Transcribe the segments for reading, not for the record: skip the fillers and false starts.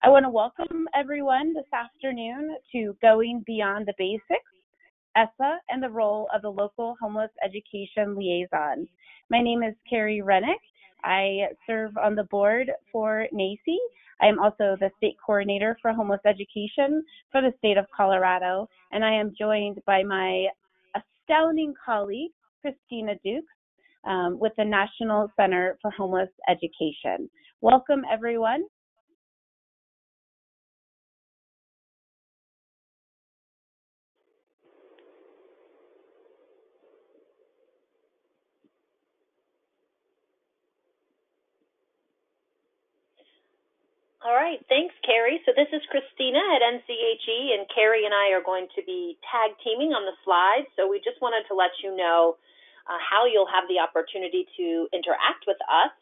I want to welcome everyone this afternoon to Going Beyond the Basics, ESSA, and the role of the local homeless education liaison. My name is Kerry Wrenick. I serve on the board for NAEHCY. I am also the state coordinator for homeless education for the state of Colorado, and I am joined by my astounding colleague, Christina with the National Center for Homeless Education. Welcome, everyone. All right, thanks, Kerry. So this is Christina at NCHE, and Kerry and I are going to be tag teaming on the slides. So we just wanted to let you know how you'll have the opportunity to interact with us.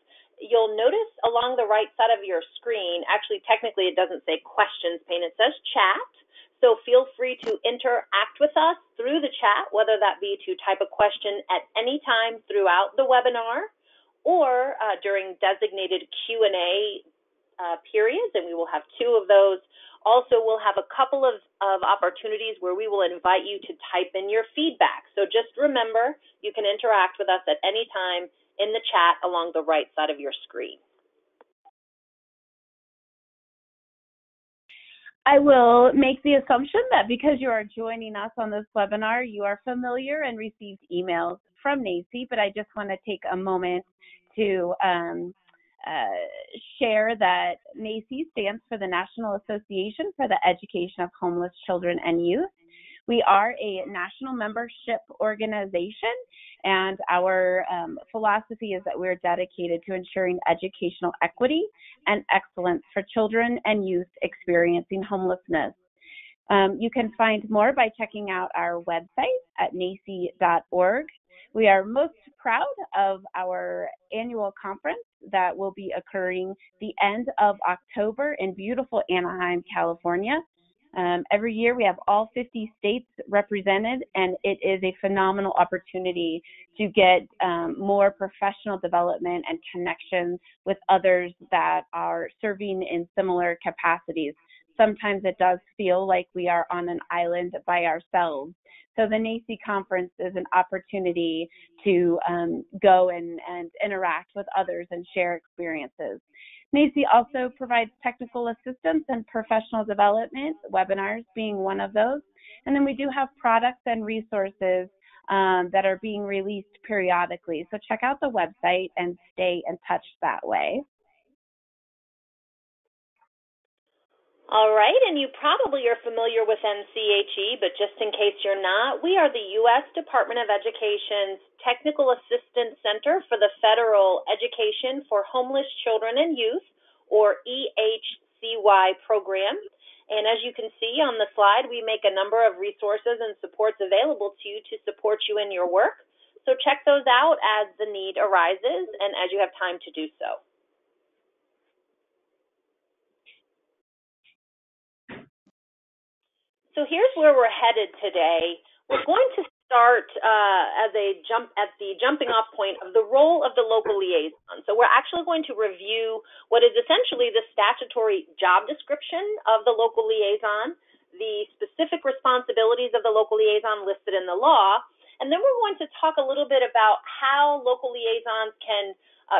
You'll notice along the right side of your screen, actually technically it doesn't say questions pane, it says chat. So feel free to interact with us through the chat, whether that be to type a question at any time throughout the webinar or during designated Q&A periods, and we will have 2 of those. Also, we'll have a couple of opportunities where we will invite you to type in your feedback. So just remember, you can interact with us at any time in the chat along the right side of your screen. I will make the assumption that because you are joining us on this webinar, you are familiar and received emails from NAEHCY, but I just want to take a moment to share that NAEHCY stands for the National Association for the Education of Homeless Children and Youth. We are a national membership organization, and our philosophy is that we're dedicated to ensuring educational equity and excellence for children and youth experiencing homelessness. You can find more by checking out our website at naehcy.org. We are most proud of our annual conference that will be occurring the end of October in beautiful Anaheim, California. Every year we have all 50 states represented, and it is a phenomenal opportunity to get more professional development and connections with others that are serving in similar capacities. Sometimes it does feel like we are on an island by ourselves. So the NAEHCY conference is an opportunity to go and interact with others and share experiences. NAEHCY also provides technical assistance and professional development, webinars being one of those. And then we do have products and resources that are being released periodically. So check out the website and stay in touch that way. All right, and you probably are familiar with NCHE, but just in case you're not, we are the U.S. Department of Education's Technical Assistance Center for the Federal Education for Homeless Children and Youth, or EHCY program. And as you can see on the slide, we make a number of resources and supports available to you to support you in your work. So check those out as the need arises and as you have time to do so. So here's where we're headed today. We're going to start at the jumping off point of the role of the local liaison. So we're actually going to review what is essentially the statutory job description of the local liaison, the specific responsibilities of the local liaison listed in the law, and then we're going to talk a little bit about how local liaisons can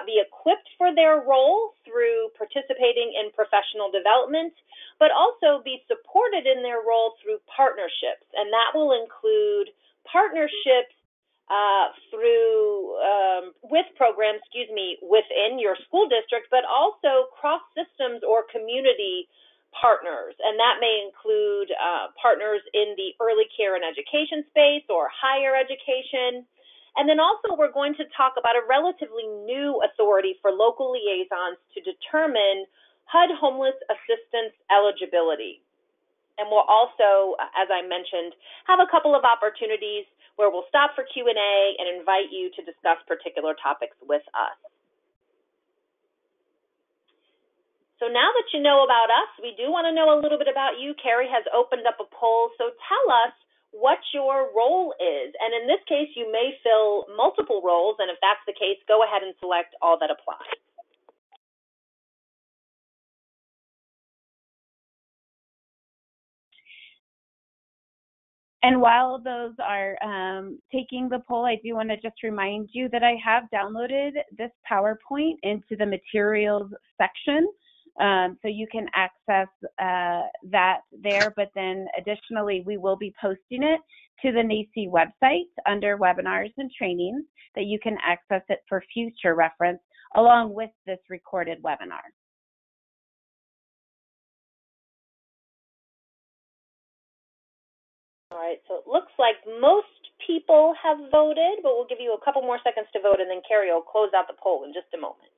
be equipped for their role through participating in professional development, but also be supported in their role through partnerships. And that will include partnerships with programs, within your school district, but also cross systems or community partners. And that may include partners in the early care and education space or higher education. And then also we're going to talk about a relatively new authority for local liaisons to determine HUD homeless assistance eligibility. And we'll also, as I mentioned, have a couple of opportunities where we'll stop for Q&A and invite you to discuss particular topics with us. So now that you know about us, we do want to know a little bit about you. Kerry has opened up a poll, so tell us what your role is. And in this case, you may fill multiple roles, and if that's the case, go ahead and select all that apply. And while those are taking the poll, I do want to just remind you that I have downloaded this PowerPoint into the materials section. So you can access that there, but then additionally, we will be posting it to the NAEHCY website under webinars and trainings that you can access it for future reference along with this recorded webinar. All right, so it looks like most people have voted, but we'll give you a couple more seconds to vote, and then Kerry will close out the poll in just a moment.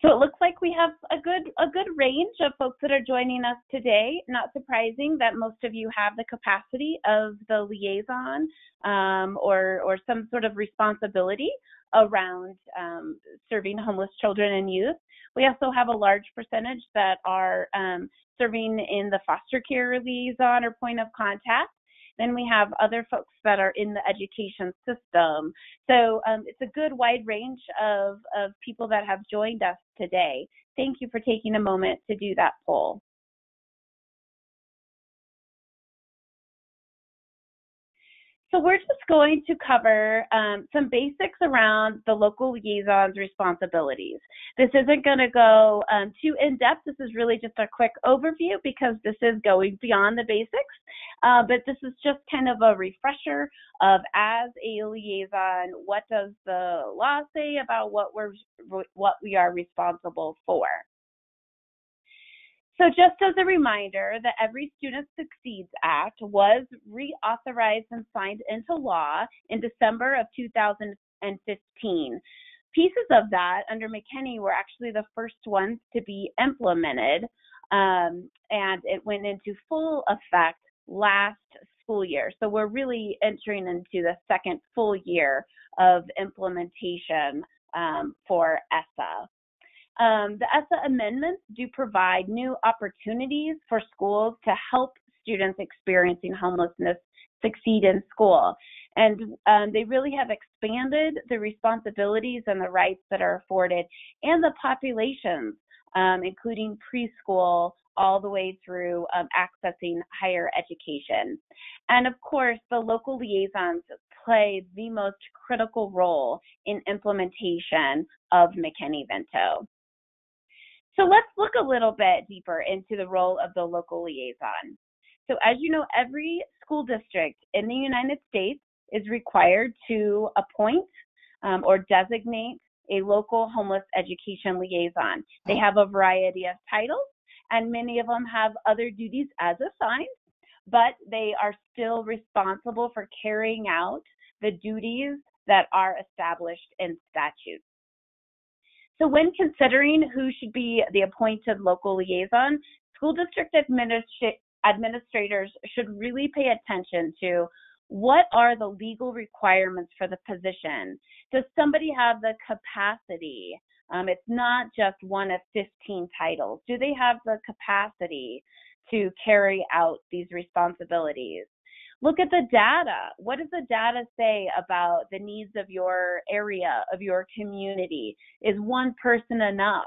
So it looks like we have a good range of folks that are joining us today. Not surprising that most of you have the capacity of the liaison or some sort of responsibility around serving homeless children and youth. We also have a large percentage that are serving in the foster care liaison or point of contact. Then we have other folks that are in the education system. So it's a good wide range of people that have joined us today. Thank you for taking a moment to do that poll. So we're just going to cover some basics around the local liaison's responsibilities. This isn't going to go too in-depth. This is really just a quick overview because this is going beyond the basics. But this is just kind of a refresher of, as a liaison, what does the law say about what we are responsible for. So just as a reminder, the Every Student Succeeds Act was reauthorized and signed into law in December of 2015. Pieces of that under McKinney were actually the first ones to be implemented, and it went into full effect last school year. So we're really entering into the second full year of implementation for ESSA. The ESSA amendments do provide new opportunities for schools to help students experiencing homelessness succeed in school. And they really have expanded the responsibilities and the rights that are afforded and the populations, including preschool all the way through accessing higher education. And of course, the local liaisons play the most critical role in implementation of McKinney Vento. So let's look a little bit deeper into the role of the local liaison. So as you know, every school district in the United States is required to appoint or designate a local homeless education liaison. They have a variety of titles, and many of them have other duties as assigned, but they are still responsible for carrying out the duties that are established in statute. So when considering who should be the appointed local liaison, school district administrators should really pay attention to what are the legal requirements for the position. Does somebody have the capacity? It's not just one of 15 titles. Do they have the capacity to carry out these responsibilities? Look at the data. What does the data say about the needs of your area, of your community? Is one person enough?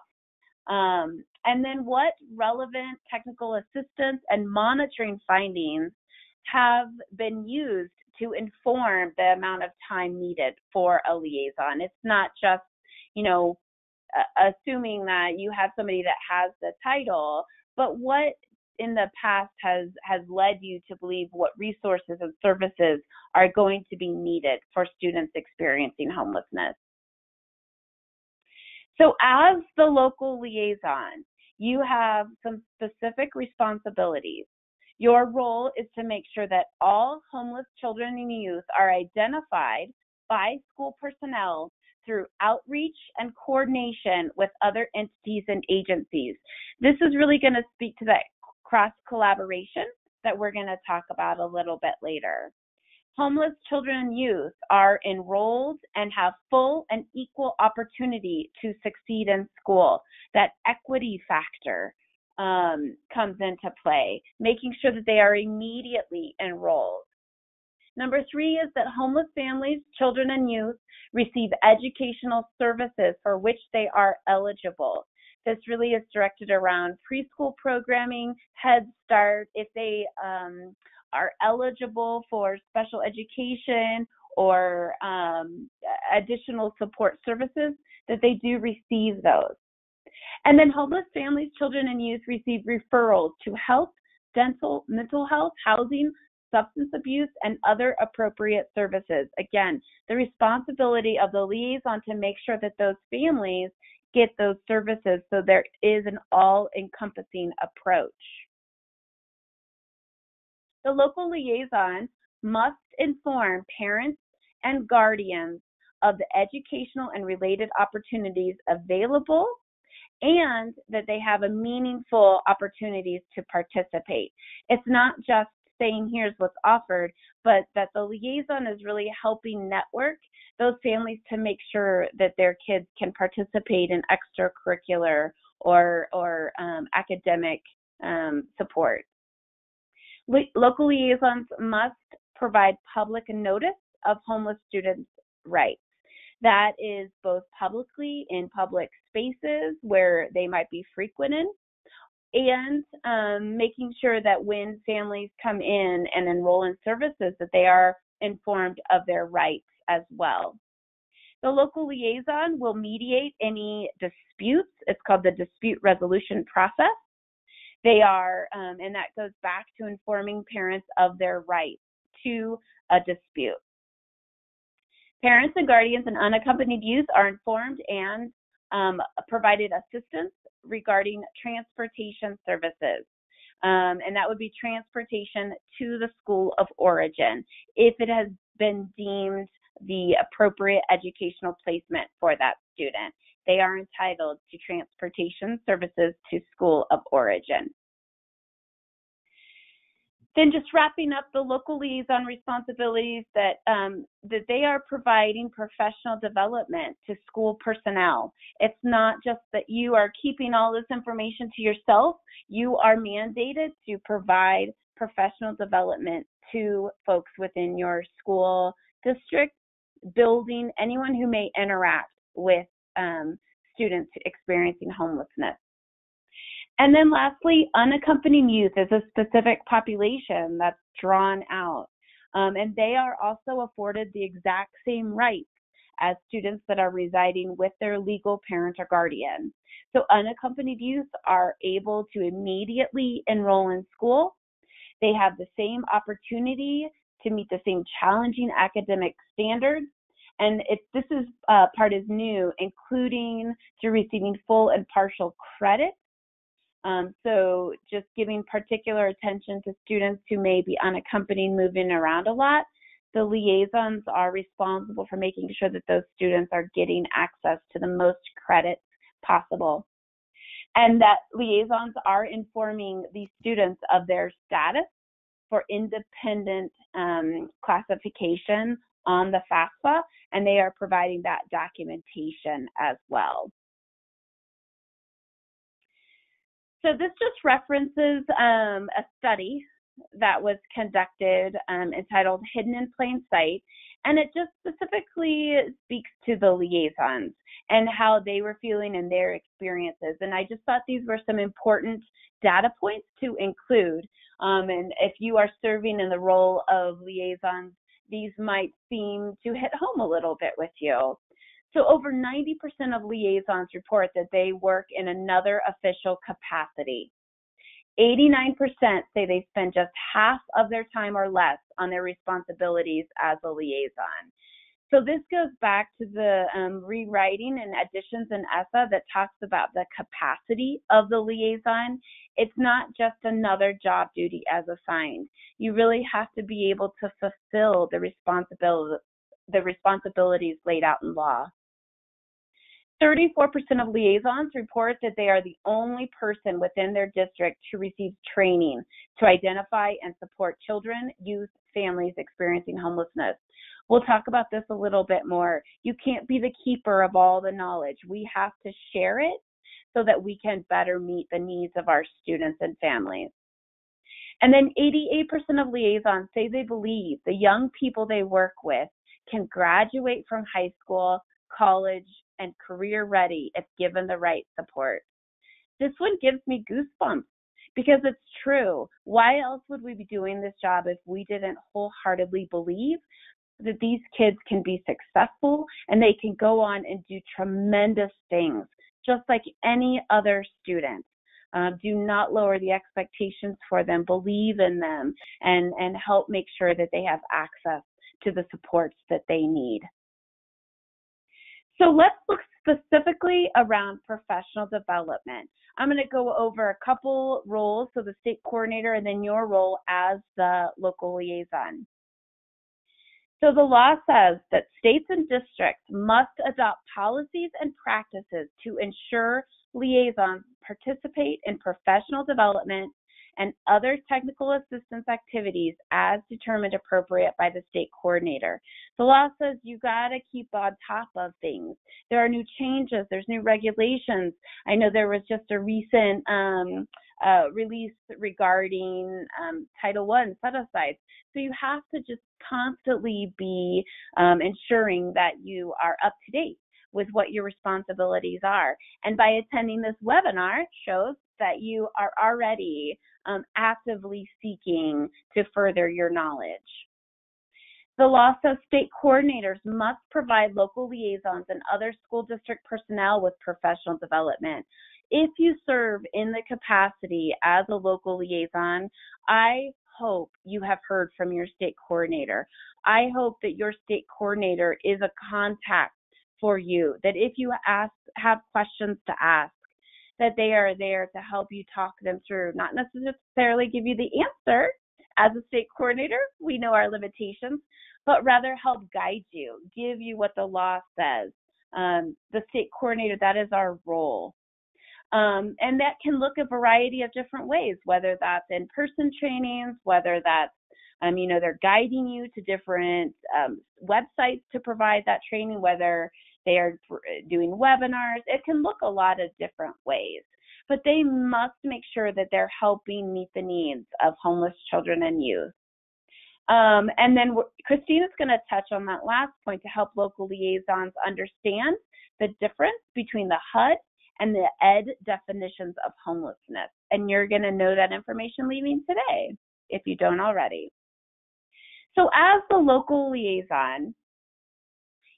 And then what relevant technical assistance and monitoring findings have been used to inform the amount of time needed for a liaison? It's not just, assuming that you have somebody that has the title, but what in the past has led you to believe what resources and services are going to be needed for students experiencing homelessness. So as the local liaison, you have some specific responsibilities. Your role is to make sure that all homeless children and youth are identified by school personnel through outreach and coordination with other entities and agencies. This is really going to speak to that cross-collaboration that we're going to talk about a little bit later. Homeless children and youth are enrolled and have full and equal opportunity to succeed in school. That equity factor comes into play, making sure that they are immediately enrolled. Number 3 is that homeless families, children, and youth receive educational services for which they are eligible. This really is directed around preschool programming, Head Start, if they are eligible for special education or additional support services, that they do receive those. And then homeless families, children, and youth receive referrals to health, dental, mental health, housing, substance abuse, and other appropriate services. Again, the responsibility of the liaison to make sure that those families get those services, so there is an all-encompassing approach. The local liaison must inform parents and guardians of the educational and related opportunities available, and that they have a meaningful opportunities to participate. It's not just saying here's what's offered, but that the liaison is really helping network those families to make sure that their kids can participate in extracurricular or academic support. Local liaisons must provide public notice of homeless students' rights. That is both publicly in public spaces where they might be frequented, and making sure that when families come in and enroll in services, that they are informed of their rights as well. The local liaison will mediate any disputes. It's called the dispute resolution process. They are, and that goes back to informing parents of their rights to a dispute. Parents and guardians and unaccompanied youth are informed and provided assistance regarding transportation services. And that would be transportation to the school of origin if it has been deemed the appropriate educational placement for that student. They are entitled to transportation services to school of origin. Then just wrapping up the local liaison responsibilities, that they are providing professional development to school personnel. It's not just that you are keeping all this information to yourself. You are mandated to provide professional development to folks within your school district, building, anyone who may interact with students experiencing homelessness. And then lastly, unaccompanied youth is a specific population that's drawn out, and they are also afforded the exact same rights as students that are residing with their legal parent or guardian. So unaccompanied youth are able to immediately enroll in school. They have the same opportunity to meet the same challenging academic standards. And this part is new, including to receiving full and partial credit. So just giving particular attention to students who may be unaccompanied, moving around a lot. The liaisons are responsible for making sure that those students are getting access to the most credit possible. And that liaisons are informing these students of their status for independent classification on the FAFSA, and they are providing that documentation as well. So this just references a study that was conducted entitled Hidden in Plain Sight, and it just specifically speaks to the liaisons and how they were feeling in their experiences. And I just thought these were some important data points to include. And if you are serving in the role of liaisons, these might seem to hit home a little bit with you. So over 90% of liaisons report that they work in another official capacity. 89% say they spend just half of their time or less on their responsibilities as a liaison. So this goes back to the rewriting and additions in ESSA that talks about the capacity of the liaison. It's not just another job duty as assigned. You really have to be able to fulfill the responsibilities laid out in law. 34% of liaisons report that they are the only person within their district to receive training to identify and support children, youth, families experiencing homelessness. We'll talk about this a little bit more. You can't be the keeper of all the knowledge. We have to share it so that we can better meet the needs of our students and families. And then 88% of liaisons say they believe the young people they work with can graduate from high school, college, and career ready if given the right support. This one gives me goosebumps because it's true. Why else would we be doing this job if we didn't wholeheartedly believe that these kids can be successful and they can go on and do tremendous things, just like any other student? Do not lower the expectations for them. Believe in them and help make sure that they have access to the supports that they need. So let's look specifically around professional development. I'm going to go over a couple roles, so the state coordinator and then your role as the local liaison. So the law says that states and districts must adopt policies and practices to ensure liaisons participate in professional development and other technical assistance activities as determined appropriate by the state coordinator. The law says you got to keep on top of things. There are new changes, there's new regulations. I know there was just a recent release regarding Title I set-asides. So you have to just constantly be ensuring that you are up to date with what your responsibilities are. And by attending this webinar shows that you are already actively seeking to further your knowledge. The law says state coordinators must provide local liaisons and other school district personnel with professional development. If you serve in the capacity as a local liaison, I hope you have heard from your state coordinator. I hope that your state coordinator is a contact for you, that if you have questions to ask, that they are there to help you talk them through, not necessarily give you the answer. As a state coordinator, we know our limitations, but rather help guide you, give you what the law says. The state coordinator, that is our role. And that can look a variety of different ways, whether that's in-person trainings, whether that's, they're guiding you to different websites to provide that training, whether they are doing webinars. It can look a lot of different ways, but they must make sure that they're helping meet the needs of homeless children and youth. And then Christina's going to touch on that last point to help local liaisons understand the difference between the HUD and the ED definitions of homelessness. And you're going to know that information leaving today, if you don't already. So as the local liaison,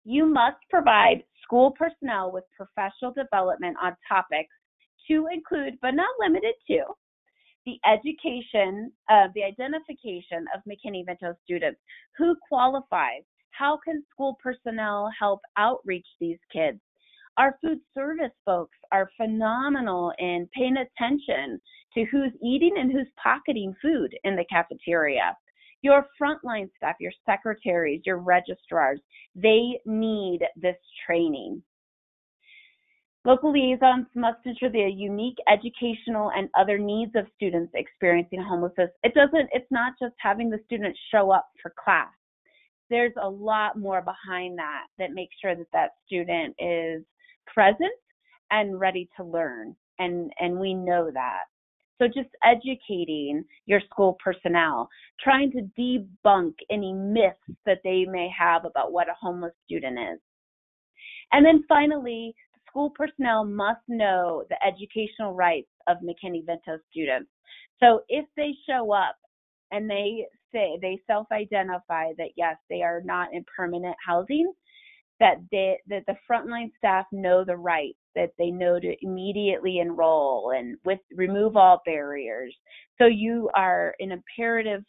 you must provide school personnel with professional development on topics to include, but not limited to, the identification of McKinney Vento students. Who qualifies? How can school personnel help outreach these kids? Our food service folks are phenomenal in paying attention to who's eating and who's pocketing food in the cafeteria. Your frontline staff, your secretaries, your registrars, they need this training. Local liaisons must ensure the unique educational and other needs of students experiencing homelessness. It's not just having the students show up for class. There's a lot more behind that makes sure that student is present and ready to learn, and we know that. So just educating your school personnel, trying to debunk any myths that they may have about what a homeless student is. And then finally, school personnel must know the educational rights of McKinney Vento students. So if they show up and they self-identify that yes, they are not in permanent housing, that the frontline staff know the rights, that they know to immediately enroll and remove all barriers. So you are an imperative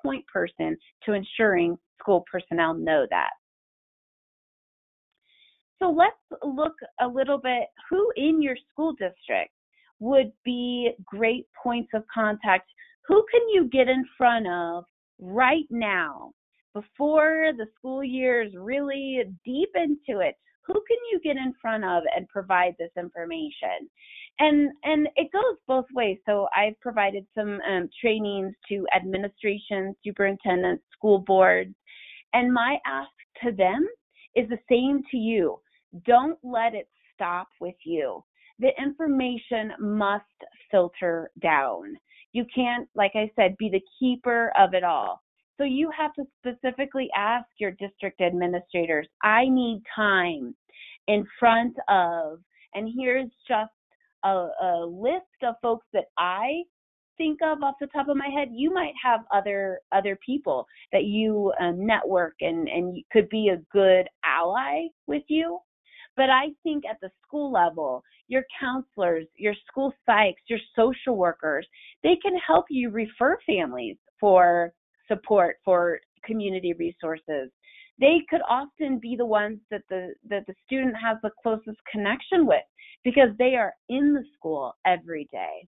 point person to ensuring school personnel know that. So let's look a little bit who in your school district would be great points of contact. Who can you get in front of right now before the school year is really deep into it? Who can you get in front of and provide this information? And it goes both ways. So I've provided some trainings to administration, superintendents, school boards, and my ask to them is the same to you. Don't let it stop with you. The information must filter down. You can't, like I said, be the keeper of it all. So you have to specifically ask your district administrators, I need time in front of, and here's just a list of folks that I think of off the top of my head. You might have other people that you network and could be a good ally with you. But I think at the school level, your counselors, your school psychs, your social workers, they can help you refer families for support, for community resources. They could often be the ones that the student has the closest connection with because they are in the school every day.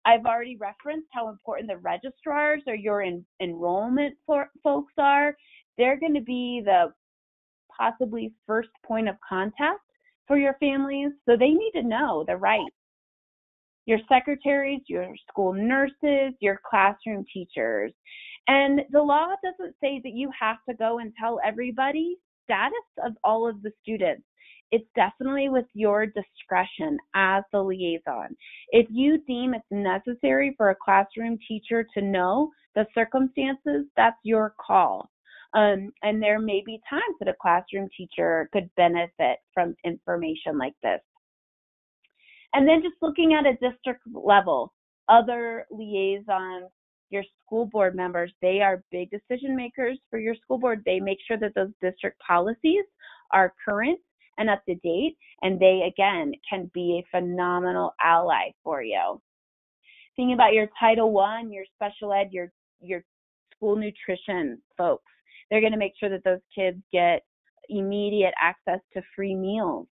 I've already referenced how important the registrars or your enrollment folks are. They're going to be the possibly first point of contact for your families, so they need to know the rights. Your secretaries, your school nurses, your classroom teachers. And the law doesn't say that you have to go and tell everybody status of all of the students. It's definitely with your discretion as the liaison. If you deem it's necessary for a classroom teacher to know the circumstances, that's your call. And there may be times that a classroom teacher could benefit from information like this. And then just looking at a district level, other liaisons, your school board members, they are big decision makers for your school board. They make sure that those district policies are current and up to date, and they, again, can be a phenomenal ally for you. Thinking about your Title I, your special ed, your school nutrition folks, they're going to make sure that those kids get immediate access to free meals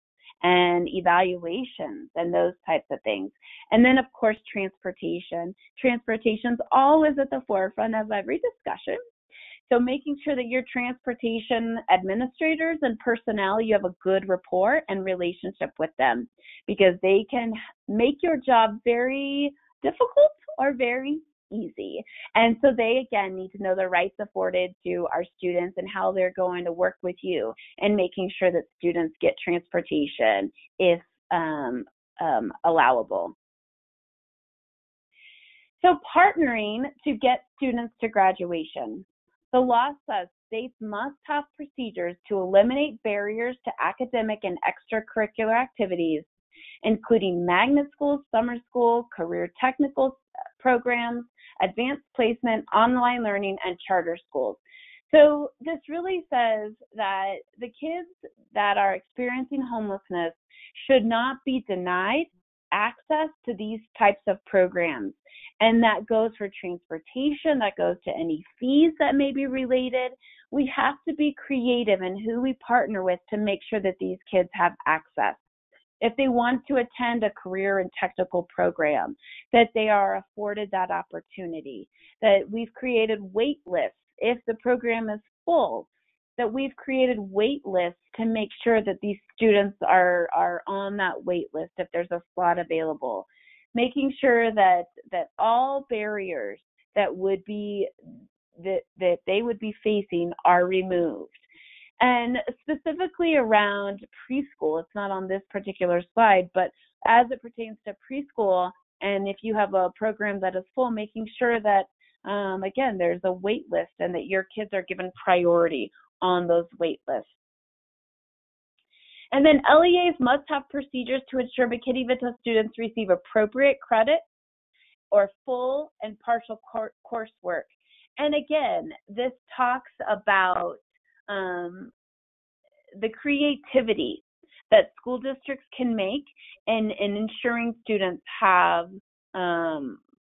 and evaluations and those types of things. And then, of course, transportation. Transportation's always at the forefront of every discussion. So making sure that your transportation administrators and personnel, you have a good rapport and relationship with them, because they can make your job very difficult or very easy. And so they, again, need to know the rights afforded to our students and how they're going to work with you and making sure that students get transportation if allowable. So partnering to get students to graduation. The law says states must have procedures to eliminate barriers to academic and extracurricular activities, including magnet schools, summer school, career technical programs, advanced placement, online learning, and charter schools. So this really says that the kids that are experiencing homelessness should not be denied access to these types of programs. And that goes for transportation, that goes to any fees that may be related. We have to be creative in who we partner with to make sure that these kids have access. If they want to attend a career and technical program, that they are afforded that opportunity, that we've created wait lists. If the program is full, that we've created wait lists to make sure that these students are on that wait list if there's a slot available. Making sure that all barriers that would be that they would be facing are removed. And specifically around preschool, it's not on this particular slide, but as it pertains to preschool, and if you have a program that is full, making sure that, again, there's a wait list and that your kids are given priority on those wait lists. And then LEAs must have procedures to ensure McKinney Vento students receive appropriate credit or full and partial coursework. And again, this talks about the creativity that school districts can make in ensuring students have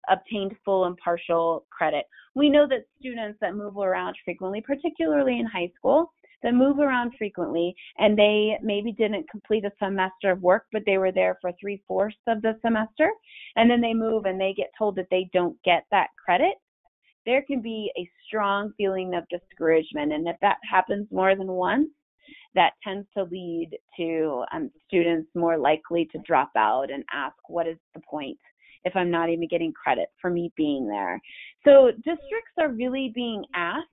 obtained full and partial credit. We know that students that move around frequently, particularly in high school, that move around frequently and they maybe didn't complete a semester of work, but they were there for 3/4 of the semester, and then they move and they get told that they don't get that credit, there can be a strong feeling of discouragement. And if that happens more than once, that tends to lead to students more likely to drop out and ask, what is the point if I'm not even getting credit for me being there? So districts are really being asked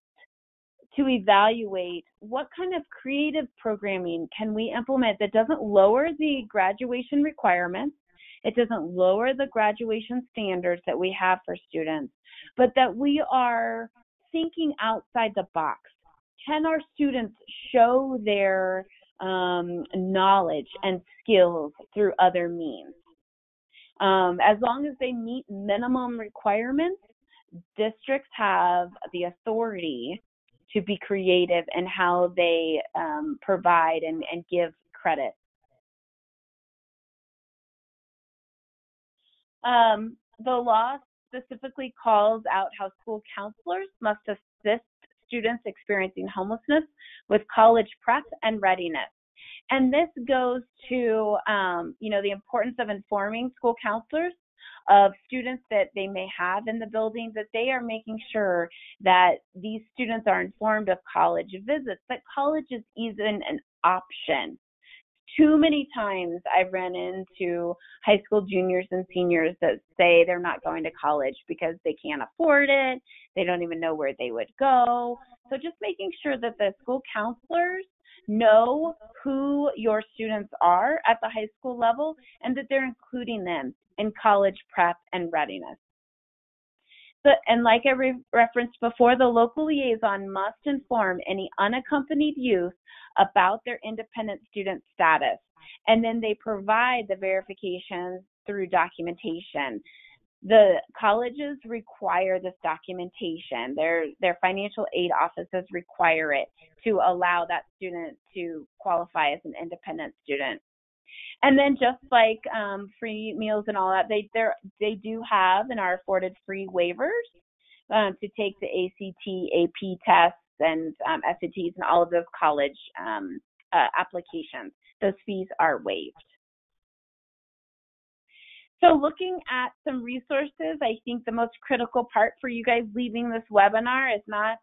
to evaluate what kind of creative programming can we implement that doesn't lower the graduation requirements, It doesn't lower the graduation standards that we have for students, but that we are thinking outside the box. Can our students show their knowledge and skills through other means? As long as they meet minimum requirements, districts have the authority to be creative in how they provide and give credit. The law specifically calls out how school counselors must assist students experiencing homelessness with college prep and readiness. And this goes to, the importance of informing school counselors of students that they may have in the building, that they are making sure that these students are informed of college visits, that college is even an option. Too many times I've run into high school juniors and seniors that say they're not going to college because they can't afford it, they don't even know where they would go. So just making sure that the school counselors know who your students are at the high school level and that they're including them in college prep and readiness. And like I referenced before, the local liaison must inform any unaccompanied youth about their independent student status, and then they provide the verifications through documentation. The colleges require this documentation. Their financial aid offices require it to allow that student to qualify as an independent student. And then just like free meals and all that, they do have and are afforded free waivers to take the ACT, AP tests, and SATs and all of those college applications. Those fees are waived. So looking at some resources, I think the most critical part for you guys leaving this webinar is not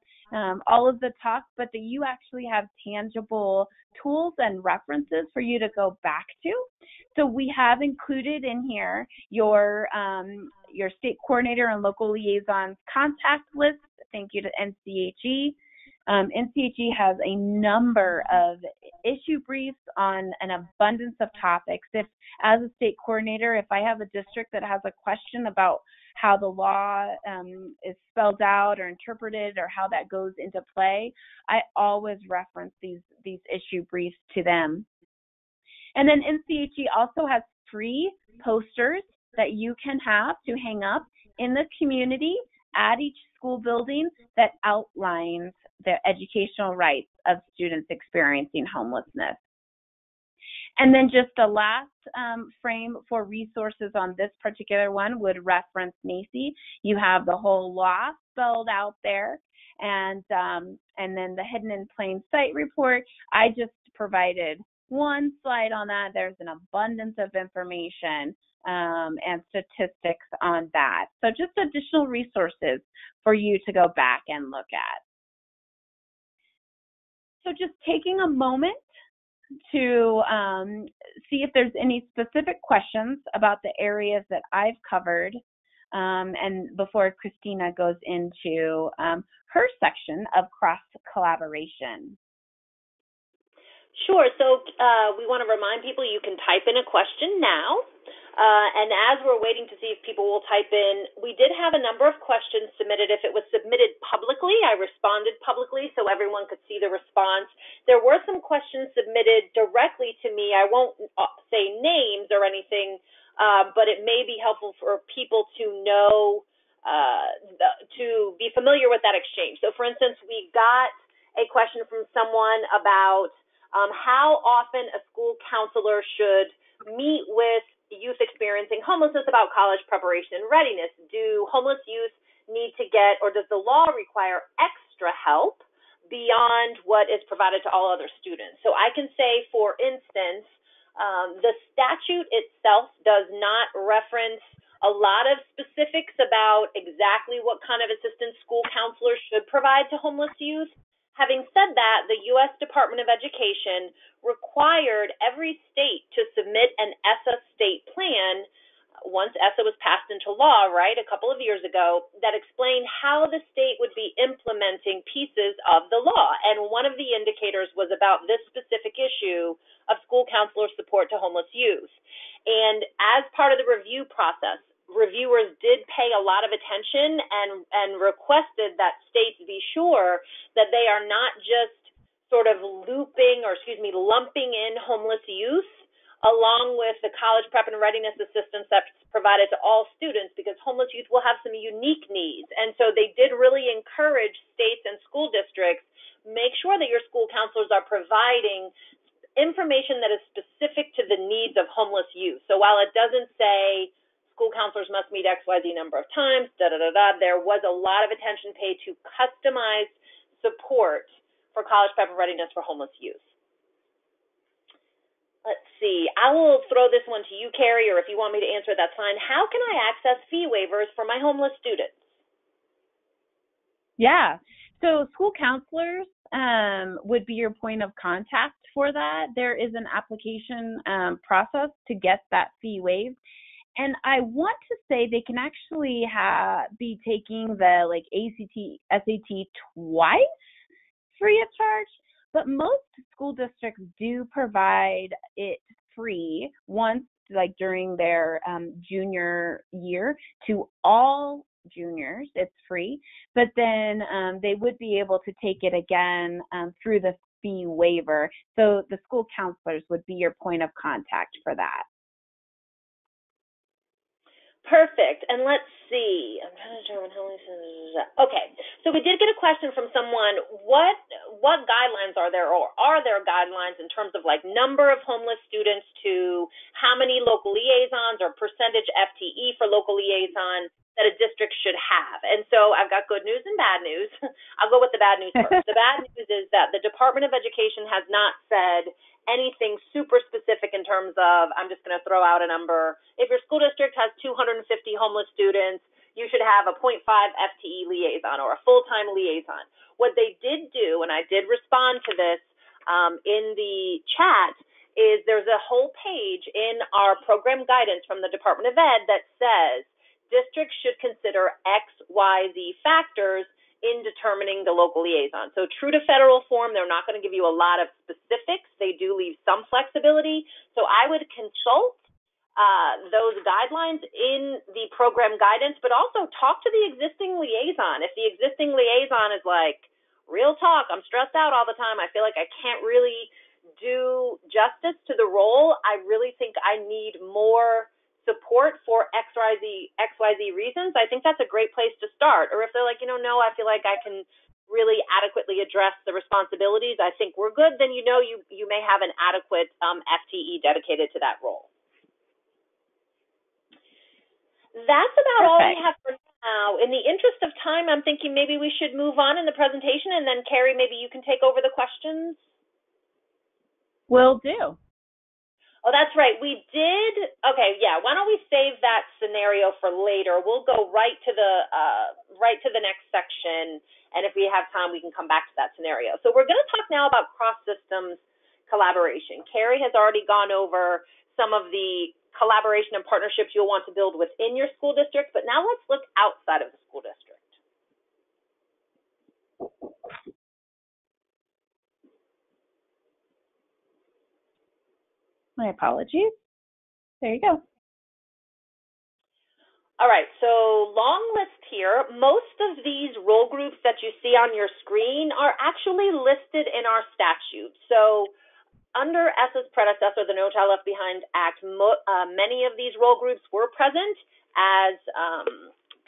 all of the talk, but that you actually have tangible tools and references for you to go back to. So we have included in here your state coordinator and local liaisons contact list. Thank you to NCHE. NCHE has a number of issue briefs on an abundance of topics. If, as a state coordinator, if I have a district that has a question about how the law is spelled out or interpreted or how that goes into play, I always reference these issue briefs to them. And then NCHE also has free posters that you can have to hang up in the community at each school building that outlines the educational rights of students experiencing homelessness. And then just the last frame for resources on this particular one would reference NAEHCY. You have the whole law spelled out there, and then the hidden in plain sight report. I just provided one slide on that. There's an abundance of information and statistics on that. So just additional resources for you to go back and look at. So just taking a moment to see if there's any specific questions about the areas that I've covered, and before Christina goes into her section of cross-collaboration. Sure. So we want to remind people you can type in a question now. And as we're waiting to see if people will type in, we did have a number of questions submitted. If it was submitted publicly, I responded publicly so everyone could see the response. There were some questions submitted directly to me. I won't say names or anything, but it may be helpful for people to know, to be familiar with that exchange. So, for instance, we got a question from someone about how often a school counselor should meet with youth experiencing homelessness about college preparation and readiness. Do homeless youth need to get, or does the law require extra help beyond what is provided to all other students? So I can say, for instance, the statute itself does not reference a lot of specifics about exactly what kind of assistance school counselors should provide to homeless youth. Having said that, the U.S. Department of Education required every state to submit an ESSA state plan once ESSA was passed into law, right, a couple of years ago, that explained how the state would be implementing pieces of the law. And one of the indicators was about this specific issue of school counselor support to homeless youth. And as part of the review process, reviewers did pay a lot of attention and requested that states be sure that they are not just sort of lumping in homeless youth along with the college prep and readiness assistance that's provided to all students, because homeless youth will have some unique needs. And so they did really encourage states and school districts, make sure that your school counselors are providing information that is specific to the needs of homeless youth. So while it doesn't say school counselors must meet XYZ number of times, there was a lot of attention paid to customized support for college prep and readiness for homeless youth. Let's see, I will throw this one to you, Kerry, or if you want me to answer it, that's fine. How can I access fee waivers for my homeless students? Yeah, so school counselors would be your point of contact for that. There is an application process to get that fee waived. And I want to say they can actually be taking the ACT, SAT twice free of charge. But most school districts do provide it free once, during their junior year to all juniors. It's free, but then they would be able to take it again through the fee waiver. So the school counselors would be your point of contact for that. Perfect. And let's see. I'm trying to determine how many. Okay. So we did get a question from someone. What guidelines are there, or are there guidelines in terms of number of homeless students to how many local liaisons or percentage FTE for local liaison that a district should have? And so I've got good news and bad news. I'll go with the bad news first. The bad news is that the Department of Education has not said anything super specific in terms of, I'm just going to throw out a number. If your school district has 250 homeless students, you should have a 0.5 FTE liaison or a full-time liaison. What they did do, and I did respond to this in the chat, is there's a whole page in our program guidance from the Department of Ed that says districts should consider XYZ factors in determining the local liaison. So true to federal form, they're not going to give you a lot of specifics. They do leave some flexibility. So I would consult those guidelines in the program guidance, but also talk to the existing liaison. If the existing liaison is real talk, I'm stressed out all the time, I feel like I can't really do justice to the role, I really think I need more support for XYZ reasons, I think that's a great place to start. Or if they're no, I feel like I can really adequately address the responsibilities, I think we're good, then you may have an adequate FTE dedicated to that role. That's about all we have for now. In the interest of time, I'm thinking maybe we should move on in the presentation, and then Kerry, maybe you can take over the questions. Will do. Oh, that's right. We did. Okay, yeah. Why don't we save that scenario for later? We'll go right to the next section, and if we have time, we can come back to that scenario. So we're going to talk now about cross-systems collaboration. Kerry has already gone over some of the collaboration and partnerships you'll want to build within your school district, but now let's look outside of the school district. My apologies. There you go. All right, so long list here. Most of these role groups that you see on your screen are actually listed in our statute. So under ESSA's predecessor, the No Child Left Behind Act, many of these role groups were present as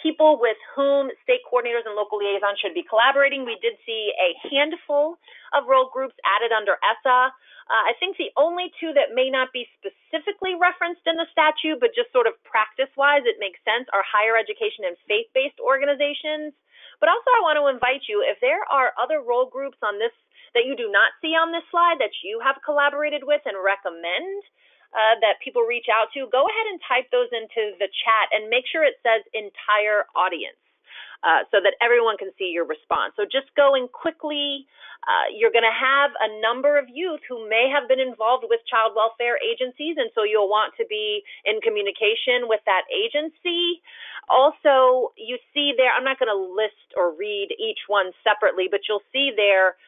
people with whom state coordinators and local liaisons should be collaborating. We did see a handful of role groups added under ESSA. I think the only two that may not be specifically referenced in the statute, but just sort of practice-wise, it makes sense, are higher education and faith-based organizations. But also I want to invite you, if there are other role groups on this that you do not see on this slide that you have collaborated with and recommend that people reach out to, go ahead and type those into the chat and make sure it says entire audience so that everyone can see your response. So just going quickly, you're going to have a number of youth who may have been involved with child welfare agencies, and so you'll want to be in communication with that agency. Also, you see there, I'm not going to list or read each one separately, but you'll see there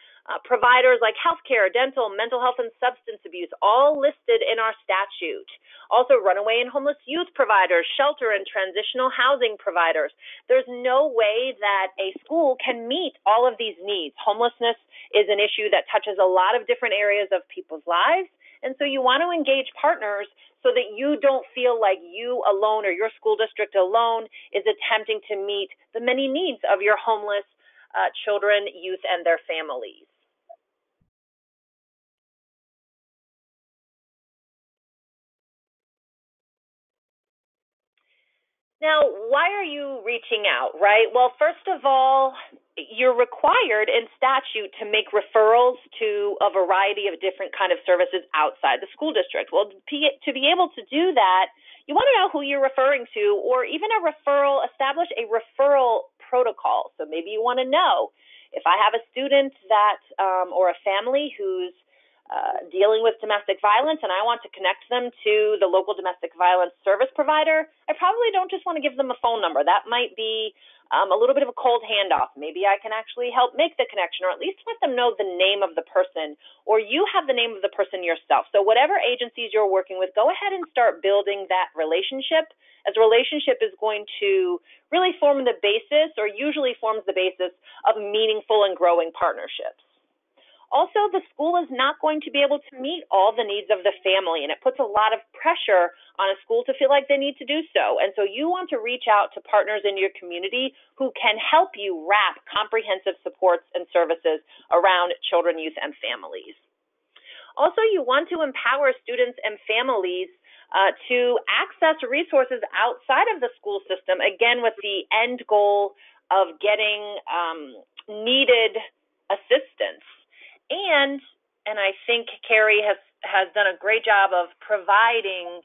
Providers like healthcare, dental, mental health, and substance abuse, all listed in our statute. Also, runaway and homeless youth providers, shelter and transitional housing providers. There's no way that a school can meet all of these needs. Homelessness is an issue that touches a lot of different areas of people's lives, and so you want to engage partners so that you don't feel like you alone or your school district alone is attempting to meet the many needs of your homeless children, youth, and their families. Now, why are you reaching out, right? Well, first of all, you're required in statute to make referrals to a variety of different kind of services outside the school district. Well, to be able to do that, you want to know who you're referring to, or even establish a referral protocol. So maybe you want to know if I have a student that or a family who's dealing with domestic violence and I want to connect them to the local domestic violence service provider, I probably don't just want to give them a phone number. That might be a little bit of a cold handoff. Maybe I can actually help make the connection, or at least let them know the name of the person, or you have the name of the person yourself. So whatever agencies you're working with, go ahead and start building that relationship, as a relationship is going to really form the basis, or usually forms the basis, of meaningful and growing partnerships. Also, the school is not going to be able to meet all the needs of the family, and it puts a lot of pressure on a school to feel like they need to do so. And so you want to reach out to partners in your community who can help you wrap comprehensive supports and services around children, youth, and families. Also, you want to empower students and families to access resources outside of the school system, again, with the end goal of getting needed assistance. And I think Kerry has done a great job of providing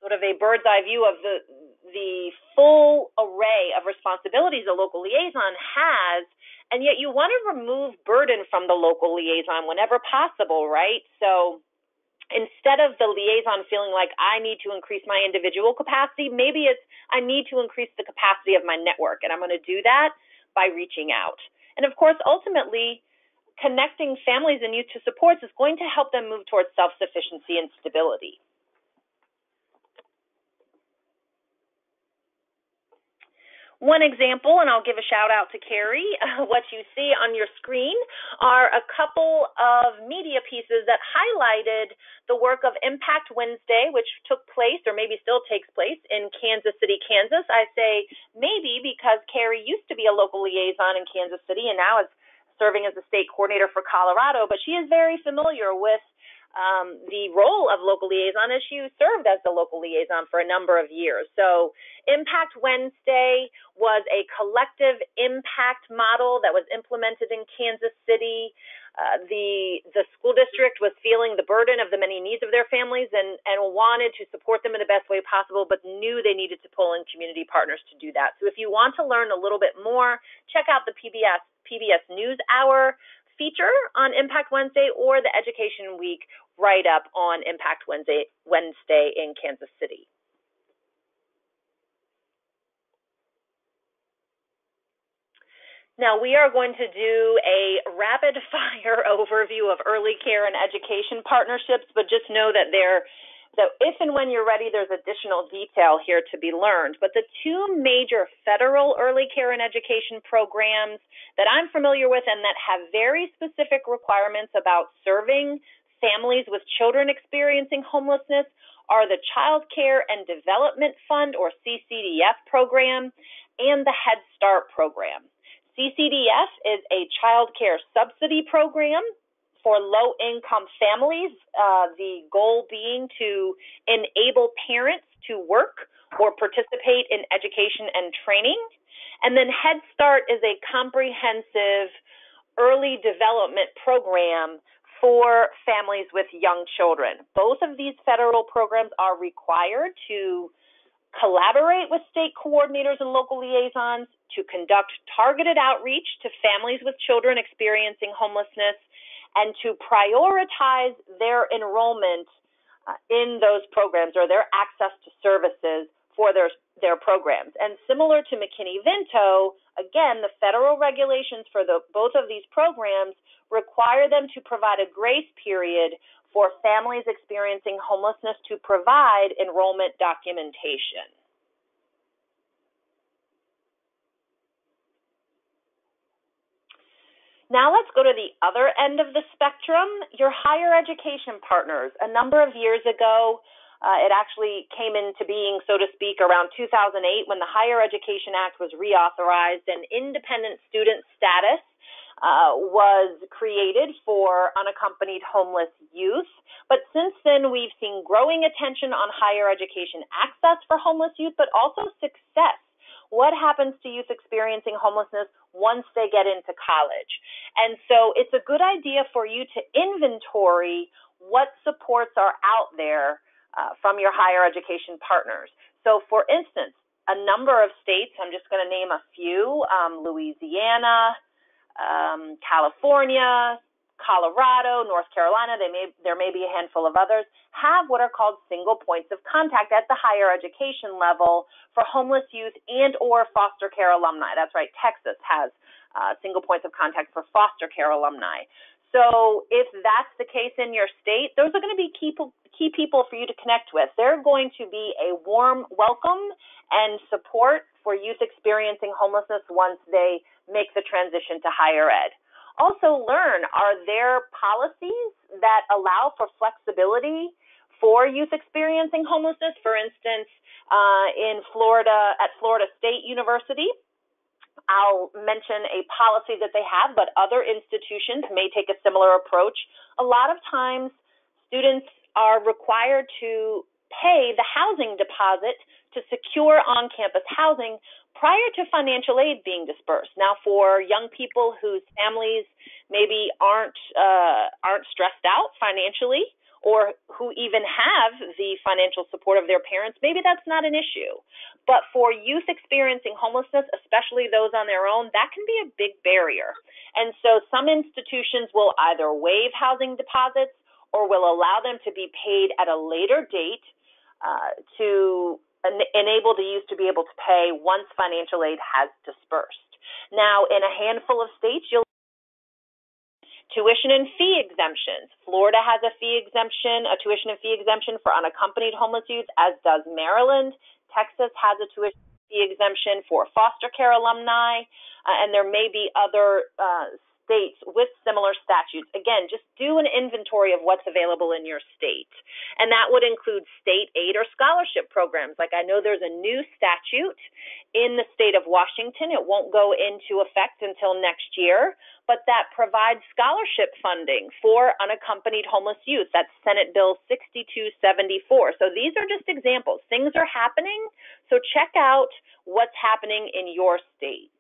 sort of a bird's eye view of the full array of responsibilities a local liaison has, and yet you want to remove burden from the local liaison whenever possible, right? So instead of the liaison feeling like I need to increase my individual capacity, maybe it's I need to increase the capacity of my network, and I'm going to do that by reaching out. And of course, ultimately, connecting families and youth to supports is going to help them move towards self-sufficiency and stability. One example, and I'll give a shout out to Kerry, what you see on your screen are a couple of media pieces that highlighted the work of Impact Wednesday, which took place, or maybe still takes place, in Kansas City, Kansas. I say maybe because Kerry used to be a local liaison in Kansas City and now is serving as the state coordinator for Colorado, but she is very familiar with the role of local liaison, as she served as the local liaison for a number of years. So Impact Wednesday was a collective impact model that was implemented in Kansas City. The school district was feeling the burden of the many needs of their families and wanted to support them in the best way possible, but knew they needed to pull in community partners to do that. So if you want to learn a little bit more, check out the PBS News Hour feature on Impact Wednesday or the Education Week write-up on Impact Wednesday in Kansas City. Now, we are going to do a rapid-fire overview of early care and education partnerships, but just know that if and when you're ready, there's additional detail here to be learned. But the two major federal early care and education programs that I'm familiar with and that have very specific requirements about serving families with children experiencing homelessness are the Child Care and Development Fund, or CCDF program, and the Head Start program. CCDF is a child care subsidy program for low-income families, the goal being to enable parents to work or participate in education and training. And then Head Start is a comprehensive early development program for families with young children. Both of these federal programs are required to collaborate with state coordinators and local liaisons to conduct targeted outreach to families with children experiencing homelessness and to prioritize their enrollment in those programs or their access to services for their programs. And similar to McKinney Vento, again, the federal regulations for both of these programs require them to provide a grace period for families experiencing homelessness to provide enrollment documentation. Now let's go to the other end of the spectrum, your higher education partners. A number of years ago, it actually came into being, so to speak, around 2008 when the Higher Education Act was reauthorized and independent student status was created for unaccompanied homeless youth. But since then, we've seen growing attention on higher education access for homeless youth, but also success. What happens to youth experiencing homelessness once they get into college? And so it's a good idea for you to inventory what supports are out there from your higher education partners. So for instance, a number of states, I'm just going to name a few, Louisiana, California, Colorado, North Carolina, there may be a handful of others, have what are called single points of contact at the higher education level for homeless youth and or foster care alumni. That's right, Texas has single points of contact for foster care alumni. So if that's the case in your state, those are going to be key people for you to connect with. They're going to be a warm welcome and support for youth experiencing homelessness once they make the transition to higher ed. Also learn, are there policies that allow for flexibility for youth experiencing homelessness? For instance, in Florida, at Florida State University, I'll mention a policy that they have, but other institutions may take a similar approach. A lot of times, students are required to pay the housing deposit to secure on-campus housing prior to financial aid being dispersed. Now, for young people whose families maybe aren't stressed out financially, or who even have the financial support of their parents, maybe that's not an issue. But for youth experiencing homelessness, especially those on their own, that can be a big barrier. And so some institutions will either waive housing deposits or will allow them to be paid at a later date to enable the youth to be able to pay once financial aid has dispersed. Now, in a handful of states, you'll tuition and fee exemptions. Florida has a tuition and fee exemption for unaccompanied homeless youth, as does Maryland. Texas has a tuition and fee exemption for foster care alumni, and there may be other states with similar statutes. Again, just do an inventory of what's available in your state. And that would include state aid or scholarship programs. Like I know there's a new statute in the state of Washington. It won't go into effect until next year, but that provides scholarship funding for unaccompanied homeless youth. That's Senate Bill 6274. So these are just examples. Things are happening, so check out what's happening in your state.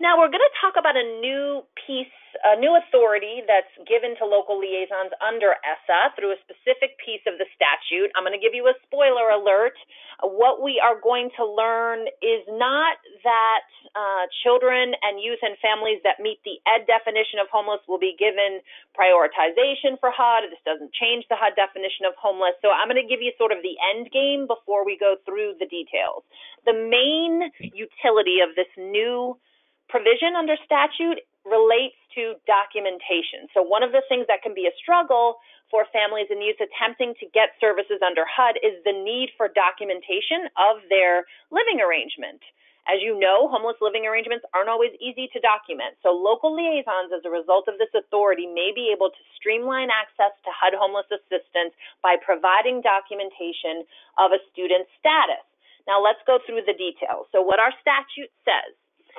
Now we're going to talk about a new authority that's given to local liaisons under ESSA through a specific piece of the statute. I'm going to give you a spoiler alert. What we are going to learn is not that children and youth and families that meet the ED definition of homeless will be given prioritization for HUD. This doesn't change the HUD definition of homeless. So I'm going to give you sort of the end game before we go through the details. The main utility of this new provision under statute relates to documentation. So one of the things that can be a struggle for families and youth attempting to get services under HUD is the need for documentation of their living arrangement. As you know, homeless living arrangements aren't always easy to document. So local liaisons, as a result of this authority, may be able to streamline access to HUD homeless assistance by providing documentation of a student's status. Now let's go through the details. So what our statute says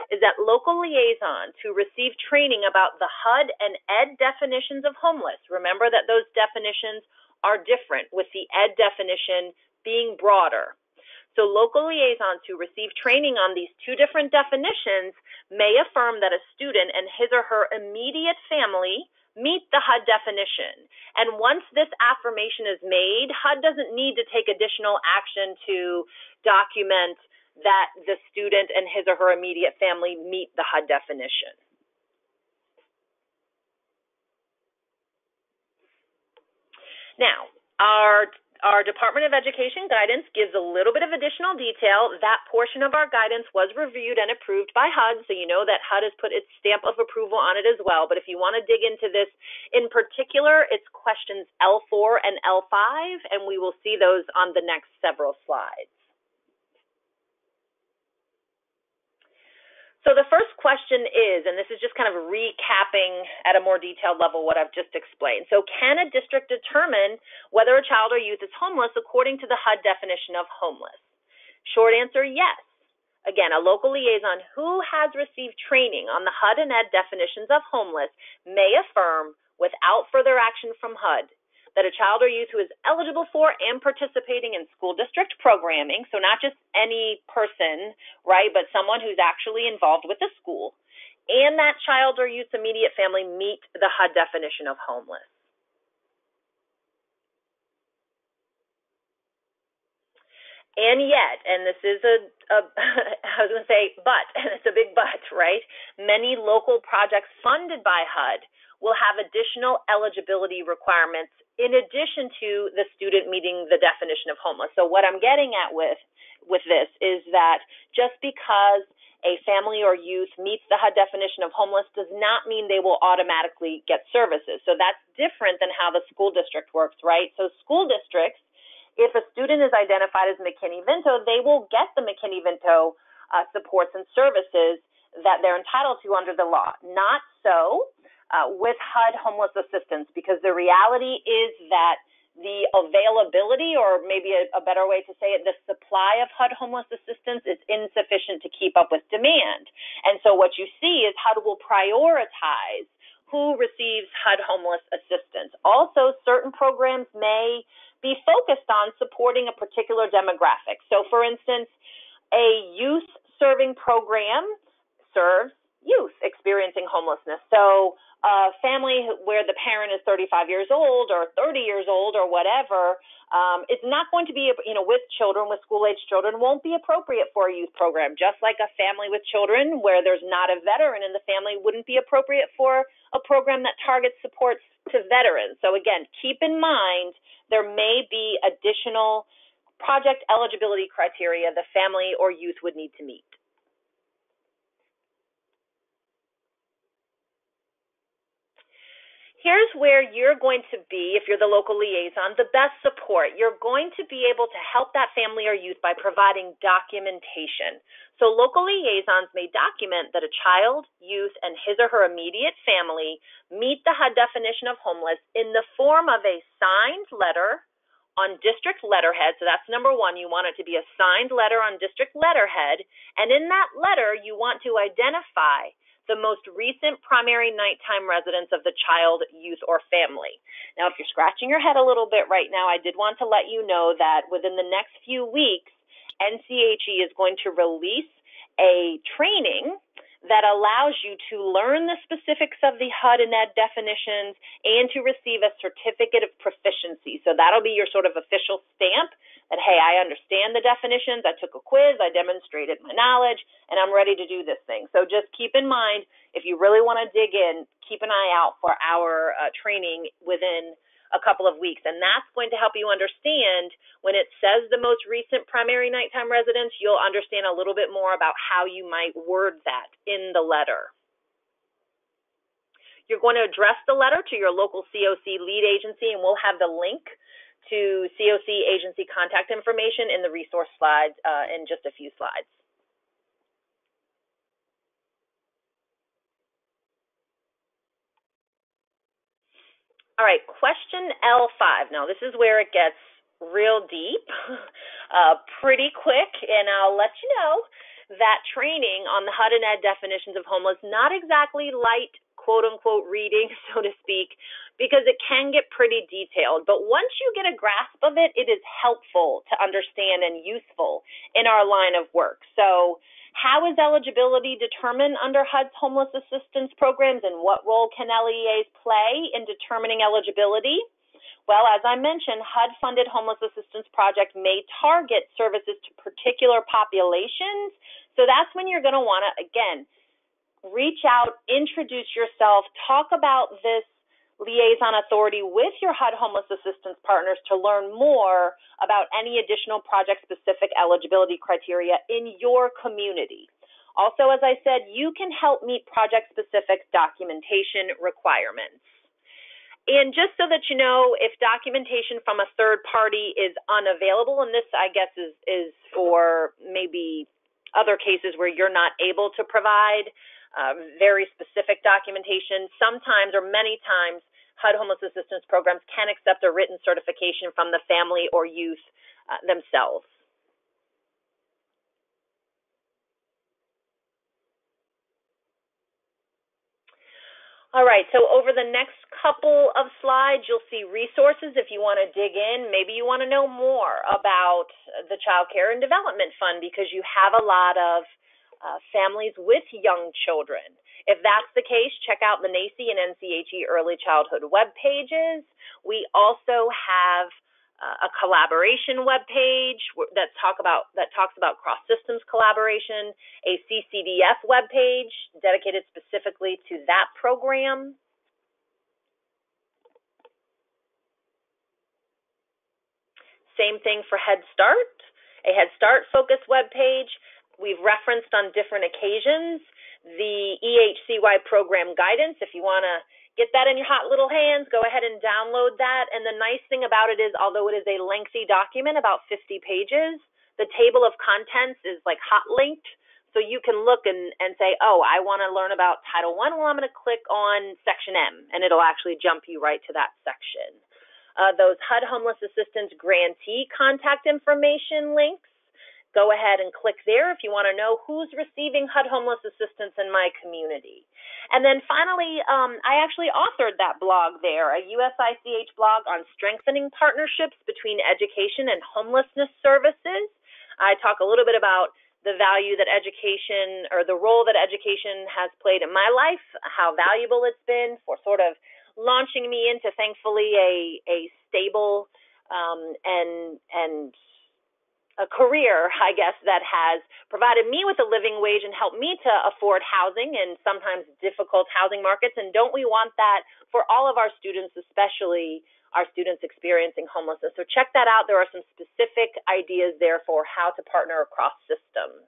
is that local liaisons who receive training about the HUD and ED definitions of homeless, remember that those definitions are different, with the ED definition being broader. So local liaisons who receive training on these two different definitions may affirm that a student and his or her immediate family meet the HUD definition. And once this affirmation is made, HUD doesn't need to take additional action to document that the student and his or her immediate family meet the HUD definition. Now, our Department of Education guidance gives a little bit of additional detail. That portion of our guidance was reviewed and approved by HUD, so you know that HUD has put its stamp of approval on it as well. But if you want to dig into this in particular, it's questions L4 and L5, and we will see those on the next several slides. So the first question is, and this is just kind of recapping at a more detailed level what I've just explained. So can a district determine whether a child or youth is homeless according to the HUD definition of homeless? Short answer, yes. Again, a local liaison who has received training on the HUD and ED definitions of homeless may affirm, without further action from HUD, that a child or youth who is eligible for and participating in school district programming, so not just any person, right, but someone who's actually involved with the school, and that child or youth's immediate family meet the HUD definition of homeless. And yet, and this is I was going to say but, and it's a big but, right? Many local projects funded by HUD will have additional eligibility requirements in addition to the student meeting the definition of homeless. So what I'm getting at with this is that just because a family or youth meets the HUD definition of homeless does not mean they will automatically get services. So that's different than how the school district works, right? So school districts, if a student is identified as McKinney Vento, they will get the McKinney Vento supports and services that they're entitled to under the law. Not so with HUD homeless assistance, because the reality is that the availability, or maybe a better way to say it, the supply of HUD homeless assistance is insufficient to keep up with demand. And so what you see is HUD will prioritize who receives HUD homeless assistance. Also, certain programs may be focused on supporting a particular demographic. So for instance, a youth serving program serves youth experiencing homelessness. So a family where the parent is 35 years old or 30 years old or whatever, it's not going to be, with children, with school-age children, won't be appropriate for a youth program. Just like a family with children where there's not a veteran in the family wouldn't be appropriate for a program that targets supports to veterans. So again, keep in mind there may be additional project eligibility criteria the family or youth would need to meet. Here's where you're going to be, if you're the local liaison, the best support. You're going to be able to help that family or youth by providing documentation. So local liaisons may document that a child, youth, and his or her immediate family meet the HUD definition of homeless in the form of a signed letter on district letterhead. So that's number one. You want it to be a signed letter on district letterhead. And in that letter, you want to identify the most recent primary nighttime residence of the child, youth, or family. Now, if you're scratching your head a little bit right now, I did want to let you know that within the next few weeks, NCHE is going to release a training that allows you to learn the specifics of the HUD and ED definitions and to receive a certificate of proficiency. So that'll be your sort of official stamp that, hey, I understand the definitions, I took a quiz, I demonstrated my knowledge, and I'm ready to do this thing. So just keep in mind, if you really want to dig in, keep an eye out for our training within a couple of weeks. And that's going to help you understand when it says the most recent primary nighttime residence, you'll understand a little bit more about how you might word that in the letter. You're going to address the letter to your local COC lead agency, and we'll have the link to COC agency contact information in the resource slides in just a few slides. All right, question L5. Now, this is where it gets real deep, pretty quick, and I'll let you know that training on the HUD and ED definitions of homeless, not exactly light, quote-unquote, reading, so to speak, because it can get pretty detailed. But once you get a grasp of it, it is helpful to understand and useful in our line of work. So how is eligibility determined under HUD's homeless assistance programs, and what role can LEAs play in determining eligibility? Well, as I mentioned, HUD-funded homeless assistance project may target services to particular populations. So that's when you're going to want to, again, reach out, introduce yourself, talk about this liaison authority with your HUD homeless assistance partners to learn more about any additional project-specific eligibility criteria in your community. Also, as I said, you can help meet project-specific documentation requirements. And just so that you know, if documentation from a third party is unavailable, and this, I guess, is for maybe other cases where you're not able to provide very specific documentation, sometimes or many times, HUD homeless assistance programs can accept a written certification from the family or youth themselves. All right, so over the next couple of slides, you'll see resources if you want to dig in. Maybe you want to know more about the Child Care and Development Fund because you have a lot of families with young children. If that's the case, check out the NAEHCY and NCHE Early Childhood web pages. We also have a collaboration web page that talks about cross-systems collaboration, a CCDF web page dedicated specifically to that program. Same thing for Head Start, a Head Start focused web page. We've referenced on different occasions the EHCY program guidance. If you want to get that in your hot little hands, go ahead and download that. And the nice thing about it is, although it is a lengthy document, about 50 pages, the table of contents is like hot linked. So you can look and say, oh, I want to learn about Title I. Well, I'm going to click on Section M, and it'll actually jump you right to that section. Those HUD Homeless Assistance grantee contact information links, go ahead and click there if you want to know who's receiving HUD homeless assistance in my community. And then finally, I actually authored that blog there, a USICH blog on strengthening partnerships between education and homelessness services. I talk a little bit about the value that education, or the role that education has played in my life, how valuable it's been for sort of launching me into, thankfully, a stable and a career, I guess, that has provided me with a living wage and helped me to afford housing in sometimes difficult housing markets. And don't we want that for all of our students, especially our students experiencing homelessness? So check that out. There are some specific ideas there for how to partner across systems.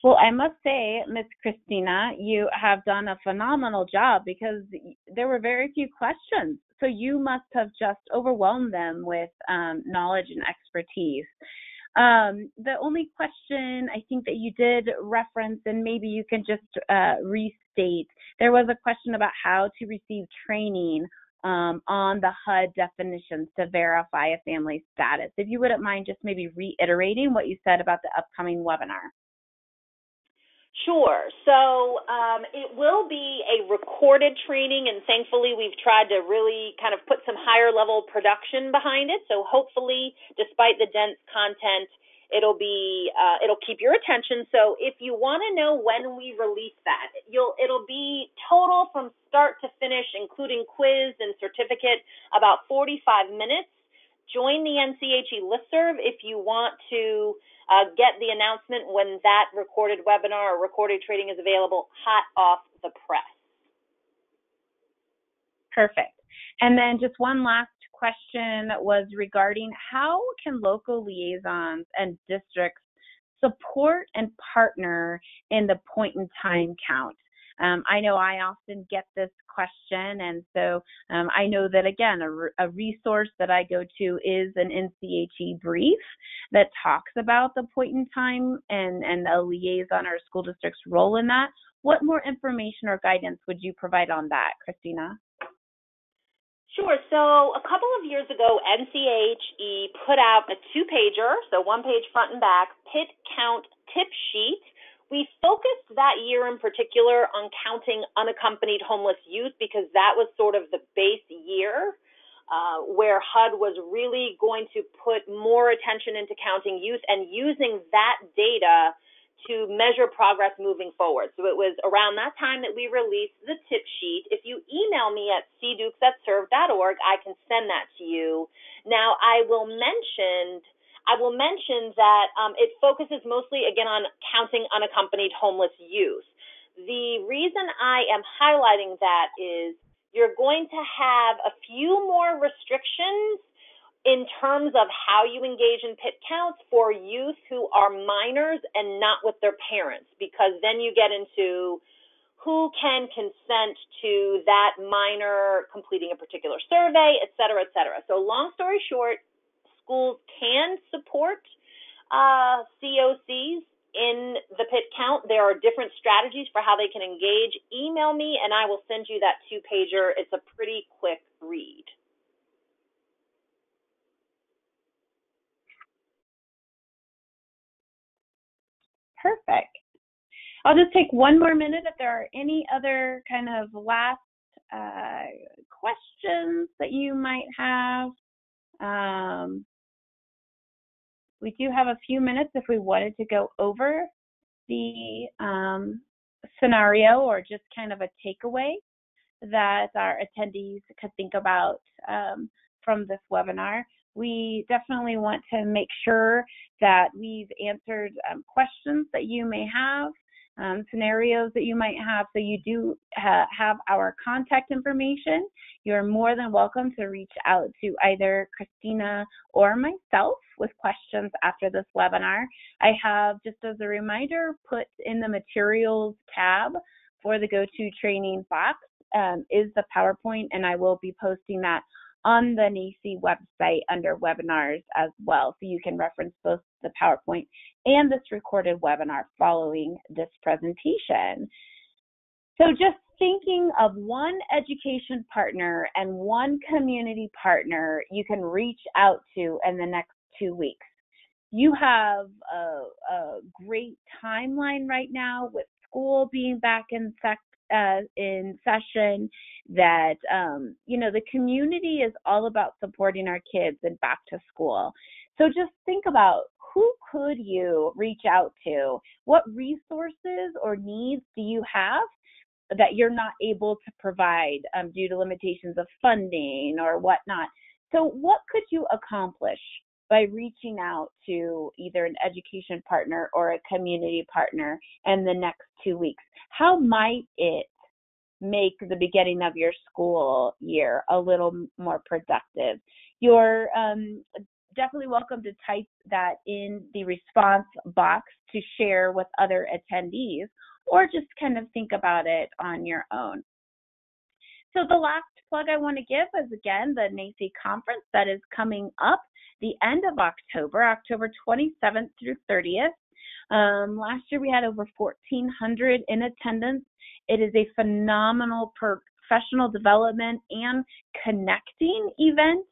Well, I must say, Ms. Christina, you have done a phenomenal job because there were very few questions. So you must have just overwhelmed them with knowledge and expertise. The only question I think that you did reference, and maybe you can just restate, there was a question about how to receive training on the HUD definitions to verify a family status. If you wouldn't mind just maybe reiterating what you said about the upcoming webinar. Sure. So it will be a recorded training, and thankfully we've tried to really kind of put some higher level production behind it. So hopefully, despite the dense content, it'll keep your attention. So if you want to know when we release that, it'll be total from start to finish, including quiz and certificate, about 45 minutes. Join the NCHE listserv if you want to get the announcement when that recorded webinar or recorded training is available hot off the press. Perfect. And then just one last question was regarding how can local liaisons and districts support and partner in the point-in-time count? I know I often get this question, and so I know that, again, a resource that I go to is an NCHE brief that talks about the point in time and a liaison or school district's role in that. What more information or guidance would you provide on that, Christina? Sure. So a couple of years ago, NCHE put out a two-pager, so one page front and back, PIT count tip sheet. We focused that year in particular on counting unaccompanied homeless youth because that was sort of the base year where HUD was really going to put more attention into counting youth and using that data to measure progress moving forward. So it was around that time that we released the tip sheet. If you email me at cdukes@serve.org, I can send that to you. Now, I will mention I will mention that it focuses mostly, again, on counting unaccompanied homeless youth. The reason I am highlighting that is you're going to have a few more restrictions in terms of how you engage in PIT counts for youth who are minors and not with their parents, because then you get into who can consent to that minor completing a particular survey, et cetera, et cetera. So long story short, schools can support COCs in the PIT count. There are different strategies for how they can engage. Email me and I will send you that 2-pager. It's a pretty quick read. Perfect. I'll just take one more minute if there are any other kind of last questions that you might have. We do have a few minutes if we wanted to go over the scenario or just kind of a takeaway that our attendees could think about from this webinar. We definitely want to make sure that we've answered questions that you may have, scenarios that you might have. So you do have our contact information. You're more than welcome to reach out to either Christina or myself with questions after this webinar. I have, just as a reminder, put in the materials tab for the GoToTraining box is the PowerPoint, and I will be posting that on the NAEHCY website under webinars as well. So you can reference both the PowerPoint and this recorded webinar following this presentation. So just thinking of one education partner and one community partner you can reach out to in the next 2 weeks. You have a great timeline right now with school being back in session, that the community is all about supporting our kids and back to school. So just think about, who could you reach out to? What resources or needs do you have that you're not able to provide due to limitations of funding or whatnot? So what could you accomplish by reaching out to either an education partner or a community partner in the next 2 weeks? How might it make the beginning of your school year a little more productive? You're definitely welcome to type that in the response box to share with other attendees, or just kind of think about it on your own. So the last plug I want to give is, again, the NAEHCY conference that is coming up the end of October, October 27th through 30th. Last year we had over 1,400 in attendance. It is a phenomenal professional development and connecting event.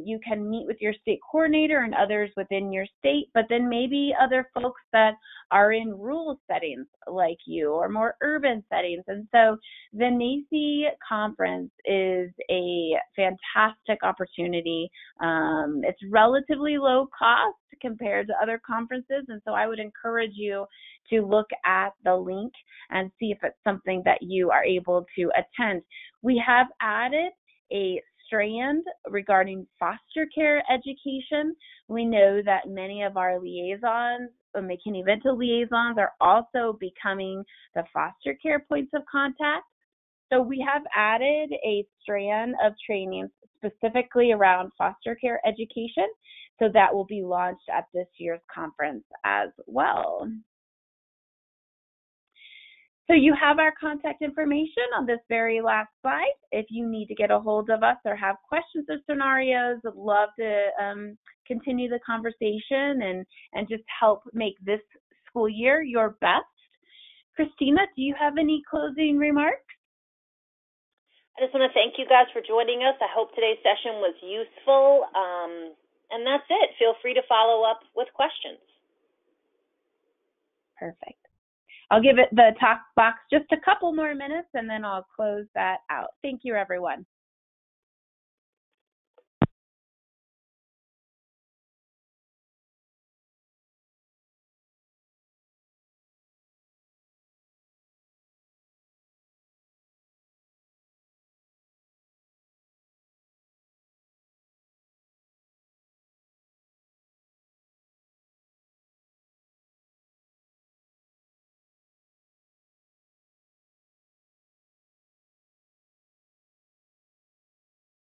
You can meet with your state coordinator and others within your state, but then maybe other folks that are in rural settings like you or more urban settings. And so the NAEHCY conference is a fantastic opportunity. It's relatively low cost compared to other conferences, and so I would encourage you to look at the link and see if it's something that you are able to attend. We have added a strand regarding foster care education. We know that many of our liaisons, McKinney Vento liaisons, are also becoming the foster care points of contact. So we have added a strand of training specifically around foster care education. So that will be launched at this year's conference as well. So you have our contact information on this very last slide. If you need to get a hold of us or have questions or scenarios, I'd love to continue the conversation and just help make this school year your best. Christina, do you have any closing remarks? I just want to thank you guys for joining us. I hope today's session was useful. And that's it. Feel free to follow up with questions. Perfect. I'll give it the talk box just a couple more minutes and then I'll close that out. Thank you, everyone.